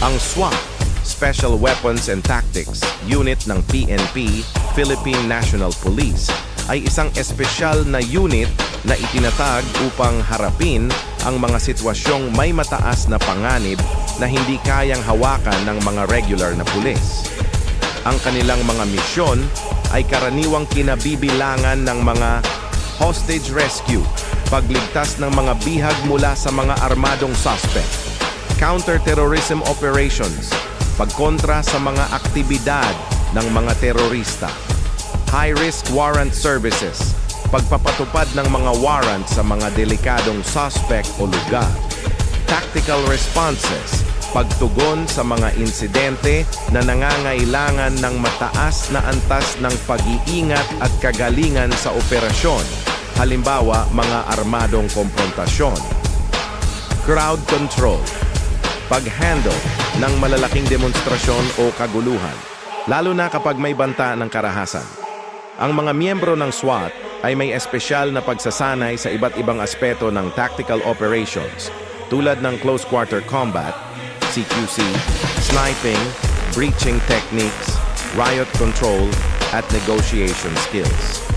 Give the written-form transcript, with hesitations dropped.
Ang SWAT, Special Weapons and Tactics Unit ng PNP, Philippine National Police, ay isang espesyal na unit na itinatag upang harapin ang mga sitwasyong may mataas na panganib na hindi kayang hawakan ng mga regular na pulis. Ang kanilang mga misyon ay karaniwang kinabibilangan ng mga hostage rescue, pagligtas ng mga bihag mula sa mga armadong suspect, counter-terrorism operations, pagkontra sa mga aktibidad ng mga terorista, high-risk warrant services, pagpapatupad ng mga warrant sa mga delikadong suspect o lugar, tactical responses, pagtugon sa mga insidente na nangangailangan ng mataas na antas ng pag-iingat at kagalingan sa operasyon, halimbawa mga armadong komprontasyon. Crowd control, pag-handle ng malalaking demonstrasyon o kaguluhan, lalo na kapag may banta ng karahasan. Ang mga miyembro ng SWAT ay may espesyal na pagsasanay sa iba't ibang aspeto ng tactical operations tulad ng close quarter combat, CQC, sniping, breaching techniques, riot control, at negotiation skills.